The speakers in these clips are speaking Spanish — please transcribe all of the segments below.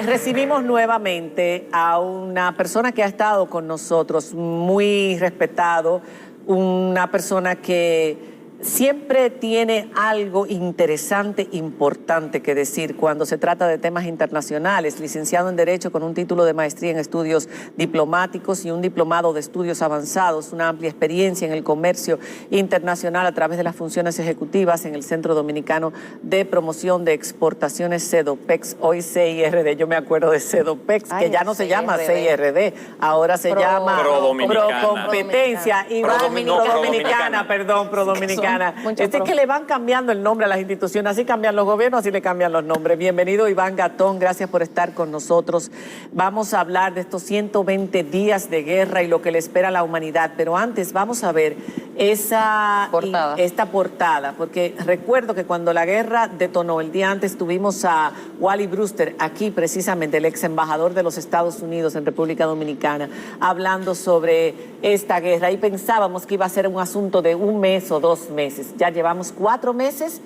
Recibimos nuevamente a una persona que ha estado con nosotros, muy respetado, una persona que siempre tiene algo interesante, importante que decir cuando se trata de temas internacionales. Licenciado en Derecho con un título de maestría en estudios diplomáticos y un diplomado de estudios avanzados, una amplia experiencia en el comercio internacional a través de las funciones ejecutivas en el Centro Dominicano de Promoción de Exportaciones CEDOPEX, hoy CIRD. Yo me acuerdo de CEDOPEX, que ya no se llama CIRD, ahora se llama Procompetencia y Prodominicana, perdón, Prodominicana. Es que le van cambiando el nombre a las instituciones, así cambian los gobiernos, así le cambian los nombres. Bienvenido, Iván Gatón, gracias por estar con nosotros. Vamos a hablar de estos 120 días de guerra y lo que le espera a la humanidad, pero antes vamos a ver esta portada, porque recuerdo que cuando la guerra detonó, el día antes tuvimos a Wally Brewster aquí, precisamente el ex embajador de los Estados Unidos en República Dominicana, hablando sobre esta guerra, y pensábamos que iba a ser un asunto de un mes o 2 meses. Ya llevamos 4 meses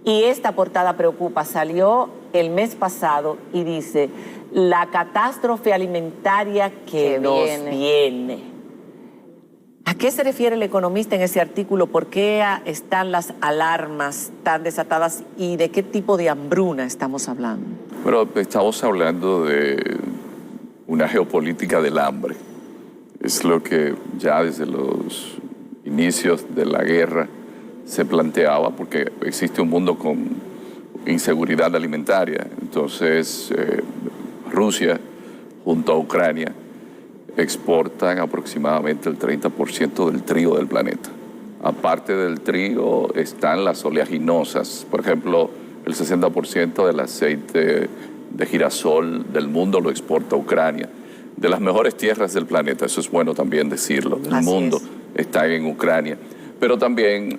y esta portada preocupa. Salió el mes pasado y dice: la catástrofe alimentaria que nos viene. ¿A qué se refiere el economista en ese artículo? ¿Por qué están las alarmas tan desatadas y de qué tipo de hambruna estamos hablando? Bueno, estamos hablando de una geopolítica del hambre. Es lo que ya desde los inicios de la guerra se planteaba, porque existe un mundo con inseguridad alimentaria. Entonces, Rusia, junto a Ucrania, exportan aproximadamente el 30% del trigo del planeta. Aparte del trigo están las oleaginosas. Por ejemplo, el 60% del aceite de girasol del mundo lo exporta Ucrania. De las mejores tierras del planeta, eso es bueno también decirlo, del mundo, está en Ucrania. Pero también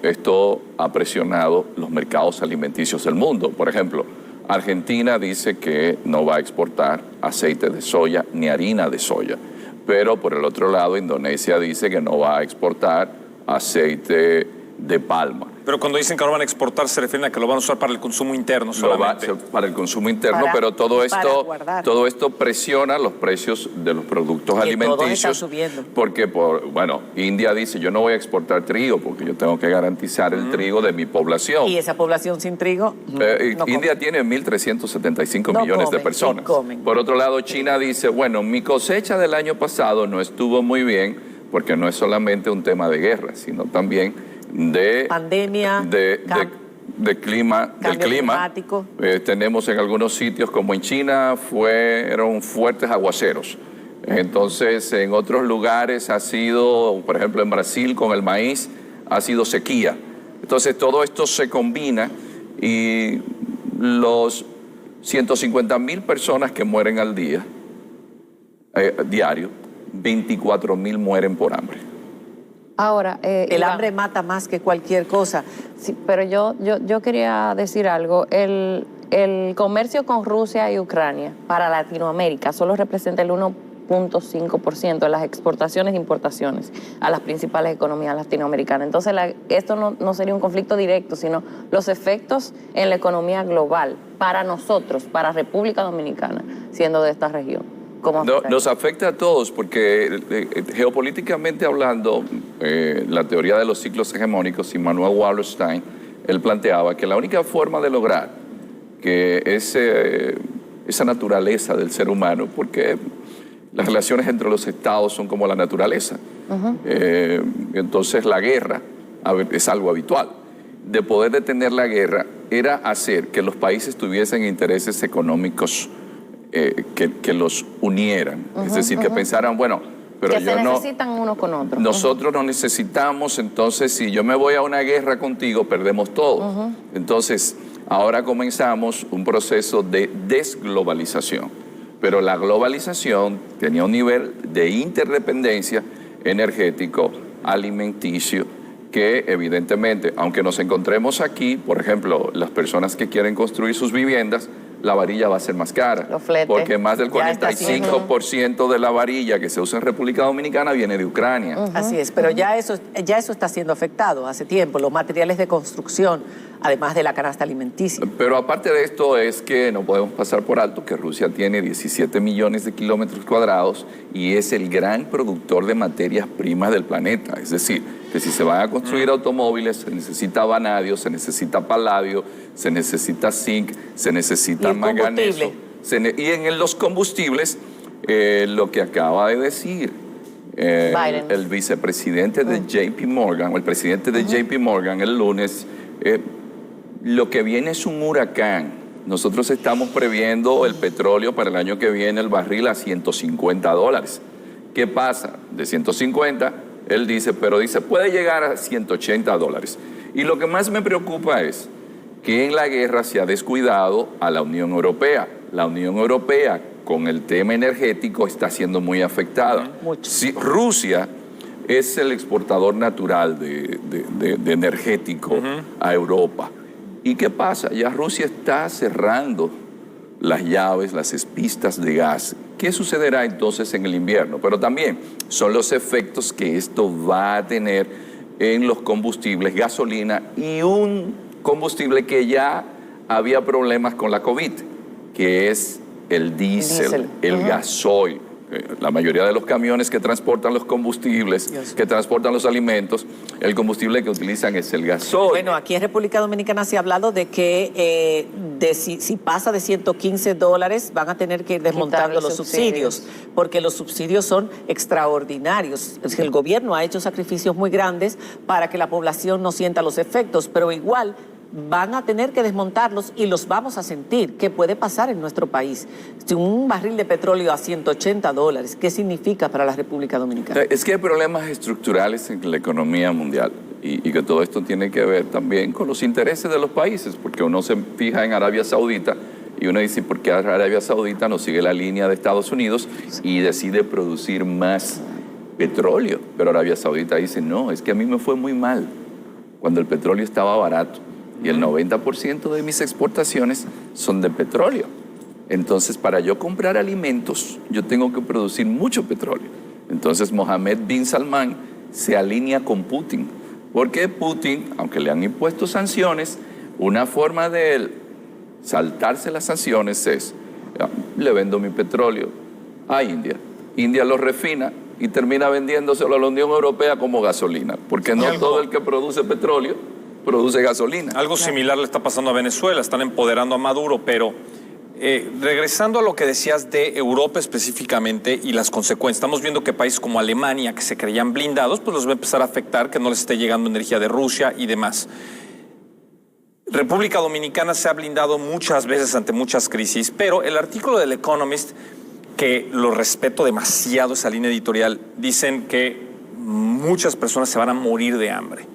esto ha presionado los mercados alimenticios del mundo. Por ejemplo, Argentina dice que no va a exportar aceite de soya ni harina de soya. Pero por el otro lado, Indonesia dice que no va a exportar aceite de palma. Pero cuando dicen que lo van a exportar, se refieren a que lo van a usar para el consumo interno solamente. Para el consumo interno, pero todo esto presiona los precios de los productos alimenticios. Porque, India dice: yo no voy a exportar trigo porque yo tengo que garantizar el trigo de mi población. ¿Y esa población sin trigo? India tiene 1.375 millones de personas. Por otro lado, China dice: bueno, mi cosecha del año pasado no estuvo muy bien, porque no es solamente un tema de guerra, sino también de pandemia, del clima. Climático. Tenemos en algunos sitios, como en China, fueron fuertes aguaceros. Entonces, en otros lugares ha sido, por ejemplo, en Brasil con el maíz, ha sido sequía. Entonces, todo esto se combina y los 150.000 personas que mueren al día, diario, 24.000 mueren por hambre. Ahora, el hambre mata más que cualquier cosa. Sí, pero yo quería decir algo. El comercio con Rusia y Ucrania para Latinoamérica solo representa el 1.5% de las exportaciones e importaciones a las principales economías latinoamericanas. Entonces, esto no sería un conflicto directo, sino los efectos en la economía global para nosotros, para República Dominicana, siendo de esta región. Nos afecta a todos porque geopolíticamente hablando, la teoría de los ciclos hegemónicos, Immanuel Wallerstein, él planteaba que la única forma de lograr que esa naturaleza del ser humano, porque las relaciones entre los estados son como la naturaleza, entonces la guerra es algo habitual. De poder detener la guerra era hacer que los países tuviesen intereses económicos que los unieran, es decir, que pensaran, bueno, pero que se necesitan unos con otros. Nosotros nos necesitamos, entonces si yo me voy a una guerra contigo, perdemos todo. Entonces, ahora comenzamos un proceso de desglobalización, pero la globalización tenía un nivel de interdependencia energético, alimenticio, que evidentemente, aunque nos encontremos aquí, por ejemplo, las personas que quieren construir sus viviendas, la varilla va a ser más cara. Los fletes. Porque más del Ya está 45% de la varilla que se usa en República Dominicana viene de Ucrania. Así es, pero ya eso está siendo afectado hace tiempo, los materiales de construcción, además de la canasta alimenticia. Pero aparte de esto es que no podemos pasar por alto que Rusia tiene 17 millones de kilómetros cuadrados y es el gran productor de materias primas del planeta. Es decir, que si se van a construir automóviles se necesita vanadio, se necesita paladio, se necesita zinc, se necesita ¿Y el manganeso. combustible? Y en los combustibles, lo que acaba de decir Biden. el vicepresidente de JP Morgan, o el presidente de JP Morgan el lunes, lo que viene es un huracán. Nosotros estamos previendo el petróleo para el año que viene, el barril a $150. ¿Qué pasa? De 150, él dice, puede llegar a $180. Y lo que más me preocupa es que en la guerra se ha descuidado a la Unión Europea. La Unión Europea, con el tema energético, está siendo muy afectada. Mucho. Sí, Rusia es el exportador natural de energético a Europa. ¿Y qué pasa? Ya Rusia está cerrando las llaves, las pistas de gas. ¿Qué sucederá entonces en el invierno? Pero también son los efectos que esto va a tener en los combustibles, gasolina y un combustible que ya había problemas con la COVID, que es el diésel, el gasoil. La mayoría de los camiones que transportan los combustibles, que transportan los alimentos, el combustible que utilizan es el gasoil. Bueno, aquí en República Dominicana se ha hablado de que si pasa de $115 van a tener que ir desmontando Quitar los subsidios, porque los subsidios son extraordinarios. Es que el gobierno ha hecho sacrificios muy grandes para que la población no sienta los efectos, pero igual van a tener que desmontarlos y los vamos a sentir. ¿Qué puede pasar en nuestro país? Si un barril de petróleo a $180, ¿qué significa para la República Dominicana? Es que hay problemas estructurales en la economía mundial y que todo esto tiene que ver también con los intereses de los países, porque uno se fija en Arabia Saudita y uno dice, ¿por qué Arabia Saudita no sigue la línea de Estados Unidos y decide producir más petróleo? Pero Arabia Saudita dice, no, es que a mí me fue muy mal cuando el petróleo estaba barato. Y el 90% de mis exportaciones son de petróleo. Entonces, para yo comprar alimentos, yo tengo que producir mucho petróleo. Entonces, Mohammed bin Salman se alinea con Putin. Porque Putin, aunque le han impuesto sanciones, una forma de él saltarse las sanciones es, le vendo mi petróleo a India. India lo refina y termina vendiéndoselo a la Unión Europea como gasolina. Porque no todo el que produce petróleo produce gasolina. Algo similar le está pasando a Venezuela, están empoderando a Maduro, pero regresando a lo que decías de Europa específicamente y las consecuencias, estamos viendo que países como Alemania, que se creían blindados, pues los va a empezar a afectar, que no les esté llegando energía de Rusia y demás. República Dominicana se ha blindado muchas veces ante muchas crisis, pero el artículo del Economist, que lo respeto demasiado, esa línea editorial, dicen que muchas personas se van a morir de hambre.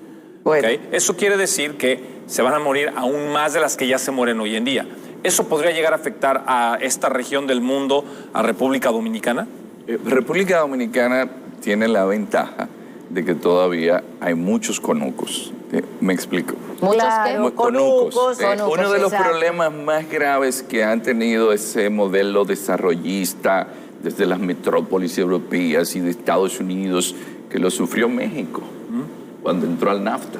Bueno. ¿Okay? Eso quiere decir que se van a morir aún más de las que ya se mueren hoy en día. ¿Eso podría llegar a afectar a esta región del mundo, a República Dominicana? República Dominicana tiene la ventaja de que todavía hay muchos conucos. Me explico. Muchos Claro, que conucos. Uno de los exacto. problemas más graves que han tenido ese modelo desarrollista desde las metrópolis europeas y de Estados Unidos, que lo sufrió México cuando entró al NAFTA.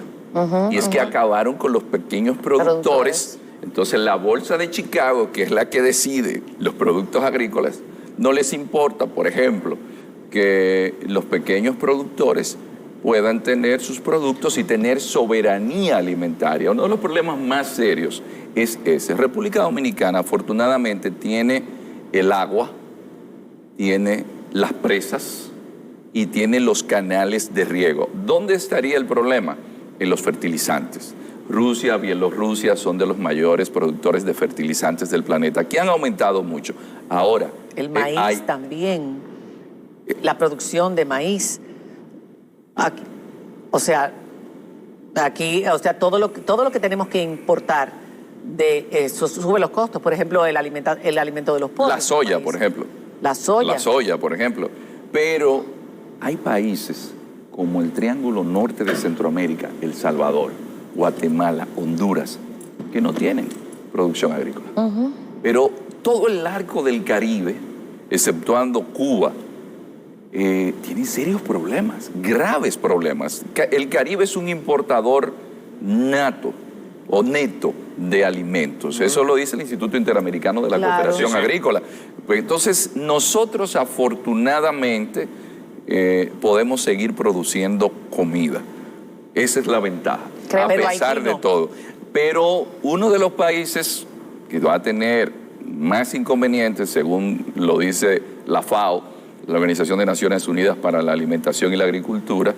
Y es que acabaron con los pequeños productores. Entonces la bolsa de Chicago, que es la que decide los productos agrícolas, no les importa, por ejemplo, que los pequeños productores puedan tener sus productos y tener soberanía alimentaria. Uno de los problemas más serios es ese. República Dominicana, afortunadamente, tiene el agua, tiene las presas y tiene los canales de riego. ¿Dónde estaría el problema? En los fertilizantes. Rusia, Bielorrusia son de los mayores productores de fertilizantes del planeta, que han aumentado mucho. Ahora, El maíz también, la producción de maíz. Aquí, todo lo que tenemos que importar eso sube los costos. Por ejemplo, el alimento de los pobres. La soya, por ejemplo. La soya. La soya, por ejemplo. Pero hay países como el Triángulo Norte de Centroamérica, El Salvador, Guatemala, Honduras, que no tienen producción agrícola. Pero todo el arco del Caribe, exceptuando Cuba, tiene serios problemas, graves problemas. El Caribe es un importador nato o neto de alimentos. Eso lo dice el Instituto Interamericano de la Cooperación Agrícola. Pues entonces, nosotros afortunadamente podemos seguir produciendo comida. Esa es la ventaja, a pesar de todo. Pero uno de los países que va a tener más inconvenientes, según lo dice la FAO, la Organización de Naciones Unidas para la Alimentación y la Agricultura,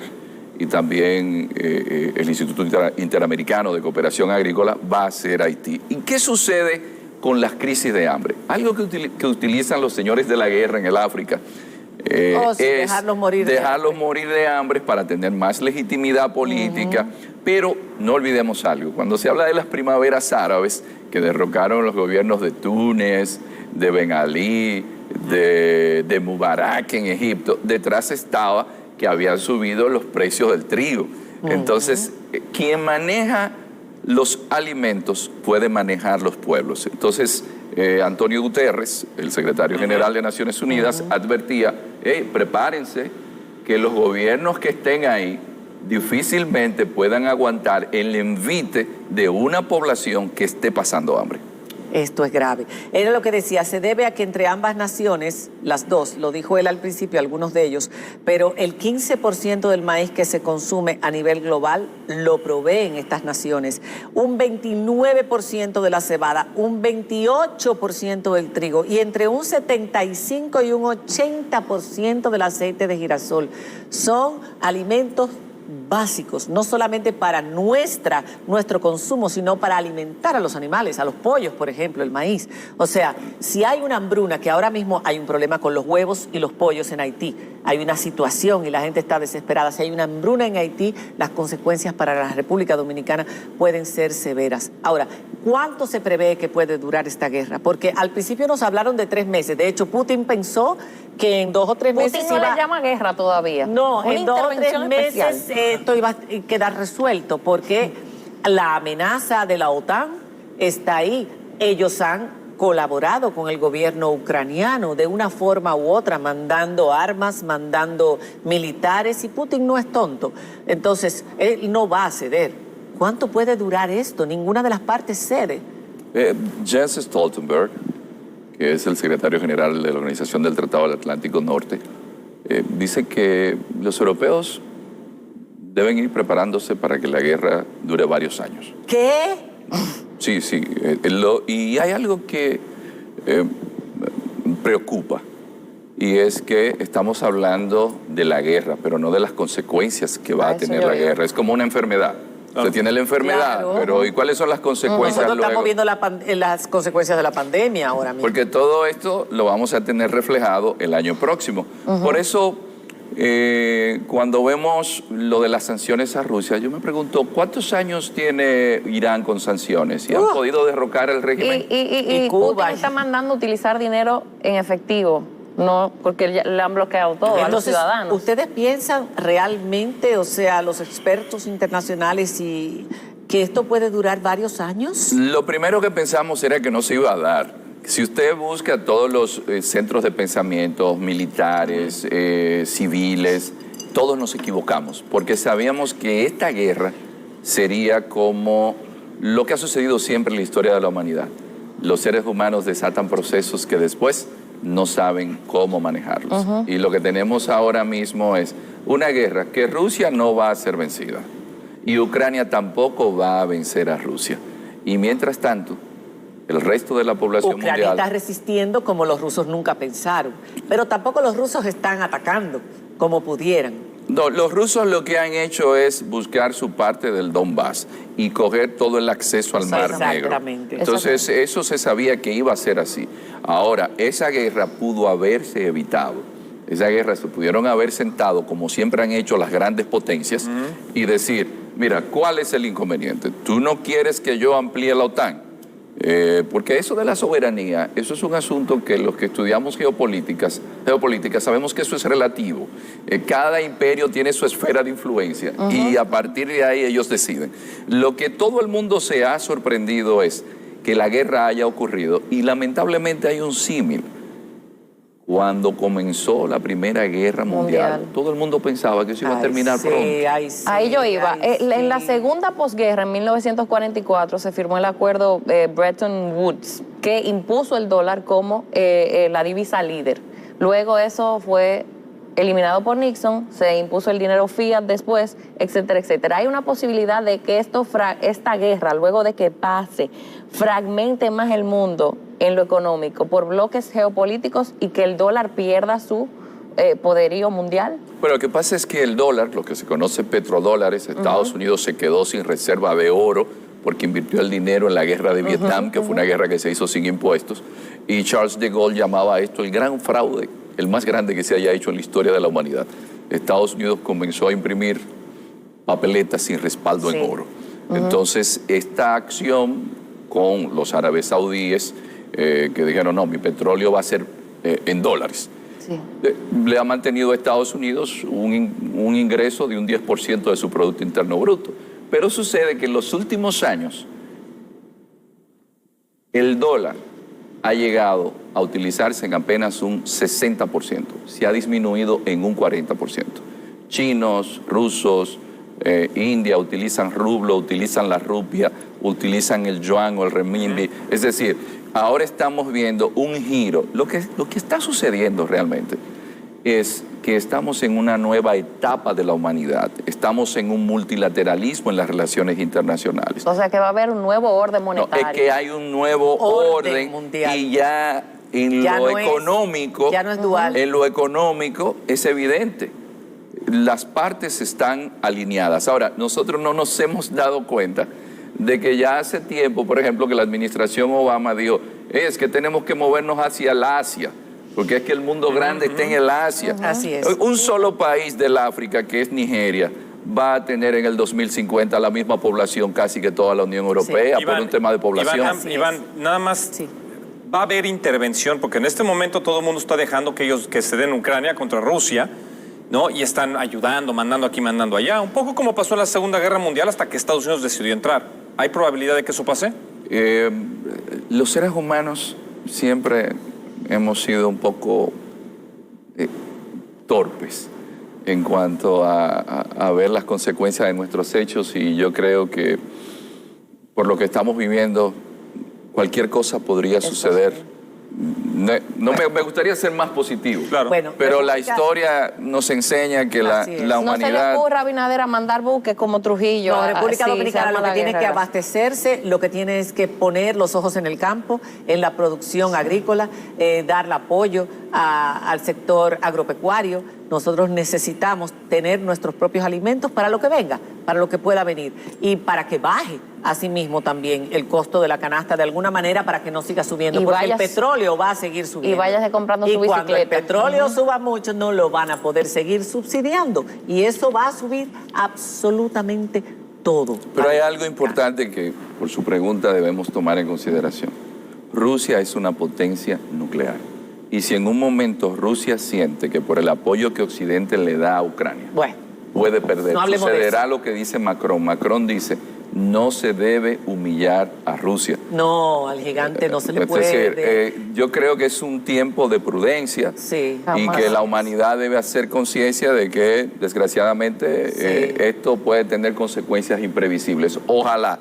y también el Instituto Interamericano de Cooperación Agrícola, va a ser Haití. ¿Y qué sucede con las crisis de hambre? Algo que utilizan los señores de la guerra en el África es dejarlos morir de hambre para tener más legitimidad política. Pero no olvidemos algo, cuando se habla de las primaveras árabes que derrocaron los gobiernos de Túnez, de Ben Ali, de Mubarak en Egipto, detrás estaba que habían subido los precios del trigo. Entonces, quien maneja los alimentos puede manejar los pueblos. Entonces, Antonio Guterres, el secretario general de Naciones Unidas, advertía, prepárense que los gobiernos que estén ahí difícilmente puedan aguantar el envite de una población que esté pasando hambre. Esto es grave. Era lo que decía, se debe a que entre ambas naciones, las dos, lo dijo él al principio, algunos de ellos, pero el 15% del maíz que se consume a nivel global lo proveen estas naciones. Un 29% de la cebada, un 28% del trigo y entre un 75 y un 80% del aceite de girasol. Son alimentos básicos, no solamente para nuestro consumo, sino para alimentar a los animales, a los pollos, por ejemplo, el maíz. O sea, si hay una hambruna, que ahora mismo hay un problema con los huevos y los pollos en Haití, hay una situación y la gente está desesperada. Si hay una hambruna en Haití, las consecuencias para la República Dominicana pueden ser severas. Ahora, ¿cuánto se prevé que puede durar esta guerra? Porque al principio nos hablaron de 3 meses. De hecho, Putin pensó que en 2 o 3 meses Putin no le llama guerra todavía. No, en 2 o 3 meses esto iba a quedar resuelto porque la amenaza de la OTAN está ahí. Ellos han colaborado con el gobierno ucraniano de una forma u otra, mandando armas, mandando militares, y Putin no es tonto. Entonces, él no va a ceder. ¿Cuánto puede durar esto? Ninguna de las partes cede. Jens Stoltenberg, que es el secretario general de la Organización del Tratado del Atlántico Norte, dice que los europeos deben ir preparándose para que la guerra dure varios años. ¿Qué? Sí, sí. Y hay algo que preocupa, y es que estamos hablando de la guerra, pero no de las consecuencias que va a tener la guerra. Es como una enfermedad. Usted tiene la enfermedad, pero ¿y cuáles son las consecuencias? Nosotros estamos viendo las consecuencias de la pandemia ahora mismo. Porque todo esto lo vamos a tener reflejado el año próximo. Por eso, cuando vemos lo de las sanciones a Rusia, yo me pregunto, ¿cuántos años tiene Irán con sanciones? ¿Y han podido derrocar el régimen? Y Cuba Putin está mandando utilizar dinero en efectivo. No, porque le han bloqueado todo. Entonces, a los ciudadanos. ¿Ustedes piensan realmente, o sea, los expertos internacionales, y que esto puede durar varios años? Lo primero que pensamos era que no se iba a dar. Si usted busca todos los centros de pensamiento, militares, civiles, todos nos equivocamos, porque sabíamos que esta guerra sería como lo que ha sucedido siempre en la historia de la humanidad. Los seres humanos desatan procesos que después no saben cómo manejarlos. Y lo que tenemos ahora mismo es una guerra que Rusia no va a ser vencida y Ucrania tampoco va a vencer a Rusia. Y mientras tanto, el resto de la población Ucrania mundial está resistiendo como los rusos nunca pensaron, pero tampoco los rusos están atacando como pudieran. No, los rusos lo que han hecho es buscar su parte del Donbass y coger todo el acceso al Mar Negro. Exactamente. Entonces, eso se sabía que iba a ser así. Ahora, esa guerra pudo haberse evitado. Esa guerra se pudieron haber sentado, como siempre han hecho las grandes potencias, y decir, mira, ¿cuál es el inconveniente? ¿Tú no quieres que yo amplíe la OTAN? Porque eso de la soberanía, eso es un asunto que los que estudiamos geopolítica sabemos que eso es relativo. Cada imperio tiene su esfera de influencia y a partir de ahí ellos deciden. Lo que todo el mundo se ha sorprendido es que la guerra haya ocurrido. Y lamentablemente hay un símil. Cuando comenzó la Primera Guerra Mundial, todo el mundo pensaba que eso iba a terminar pronto. Ahí yo iba. En la segunda posguerra, en 1944, se firmó el acuerdo Bretton Woods, que impuso el dólar como la divisa líder. Luego eso fue eliminado por Nixon, se impuso el dinero fiat después, etcétera, etcétera. Hay una posibilidad de que esta guerra, luego de que pase, fragmente más el mundo en lo económico por bloques geopolíticos y que el dólar pierda su poderío mundial. Bueno, lo que pasa es que el dólar, lo que se conoce petrodólares, Estados Unidos se quedó sin reserva de oro porque invirtió el dinero en la guerra de Vietnam, que fue una guerra que se hizo sin impuestos, y Charles de Gaulle llamaba a esto el gran fraude, el más grande que se haya hecho en la historia de la humanidad. Estados Unidos comenzó a imprimir papeletas sin respaldo en oro. Entonces, esta acción con los árabes saudíes, que dijeron, no, mi petróleo va a ser en dólares. Sí. Le ha mantenido a Estados Unidos un ingreso de un 10% de su Producto Interno Bruto. Pero sucede que en los últimos años el dólar ha llegado a utilizarse en apenas un 60%. Se ha disminuido en un 40%. Chinos, rusos, India utilizan rublo, utilizan la rupia, utilizan el yuan o el renminbi. Es decir, ahora estamos viendo un giro. Lo que está sucediendo realmente es que estamos en una nueva etapa de la humanidad. Estamos en un multilateralismo en las relaciones internacionales. O sea que va a haber un nuevo orden monetario. No, es que hay un nuevo orden mundial. Y ya en lo económico, ya no es dual. En lo económico es evidente. Las partes están alineadas. Ahora, nosotros no nos hemos dado cuenta de que ya hace tiempo, por ejemplo, que la administración Obama dijo, es que tenemos que movernos hacia el Asia, porque es que el mundo grande está en el Asia. Así es. Un solo país del África, que es Nigeria, va a tener en el 2050 la misma población casi que toda la Unión Europea, Iván, por un tema de población. Iván, nada más, va a haber intervención, porque en este momento todo el mundo está dejando que se den Ucrania contra Rusia, ¿no? Y están ayudando, mandando aquí, mandando allá. Un poco como pasó en la Segunda Guerra Mundial hasta que Estados Unidos decidió entrar. ¿Hay probabilidad de que eso pase? Los seres humanos siempre hemos sido un poco torpes en cuanto a ver las consecuencias de nuestros hechos, y yo creo que por lo que estamos viviendo, cualquier cosa podría suceder. Me gustaría ser más positivo, claro. Bueno, pero la historia nos enseña que la humanidad... No se le ocurra a Abinader a mandar buques como Trujillo. No, República así, Dominicana lo que tiene guerra. que abastecerse, lo que tiene es que poner los ojos en el campo, en la producción agrícola, darle apoyo al sector agropecuario. Nosotros necesitamos tener nuestros propios alimentos para lo que venga, para lo que pueda venir, y para que baje asimismo también el costo de la canasta de alguna manera, para que no siga subiendo, porque el petróleo va a seguir subiendo. Y váyase comprando su bicicleta. Y cuando el petróleo suba mucho, no lo van a poder seguir subsidiando, y eso va a subir absolutamente todo. Pero hay algo importante que, por su pregunta, debemos tomar en consideración. Rusia es una potencia nuclear. Y si en un momento Rusia siente que por el apoyo que Occidente le da a Ucrania puede perder, sucederá lo que dice Macron. Macron dice, no se debe humillar a Rusia. No, al gigante no se le puede. Es decir, yo creo que es un tiempo de prudencia y que la humanidad debe hacer conciencia de que, desgraciadamente, esto puede tener consecuencias imprevisibles. Ojalá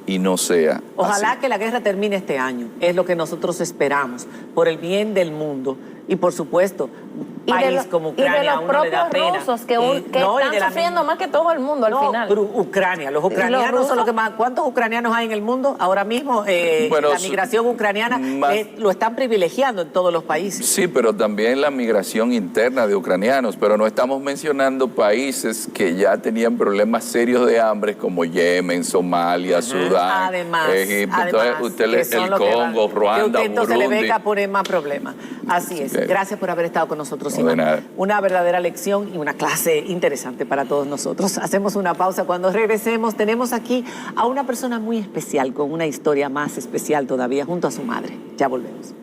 y no sea Ojalá así. que la guerra termine este año, es lo que nosotros esperamos, por el bien del mundo. Y por supuesto, país como Ucrania, y de los a uno le da propios pena. rusos que están sufriendo más que todo el mundo al final. Ucrania, los ucranianos son los que más. ¿Cuántos ucranianos hay en el mundo? Ahora mismo la migración ucraniana lo están privilegiando en todos los países. Sí, pero también la migración interna de ucranianos, pero no estamos mencionando países que ya tenían problemas serios de hambre como Yemen, Somalia, Sudán, Egipto, entonces el Congo, Ruanda, que usted se le Burundi. venga a poner más problemas. Así es. Gracias por haber estado con nosotros, No, de nada. Una verdadera lección y una clase interesante para todos nosotros. Hacemos una pausa. Cuando regresemos, tenemos aquí a una persona muy especial, con una historia más especial todavía, junto a su madre. Ya volvemos.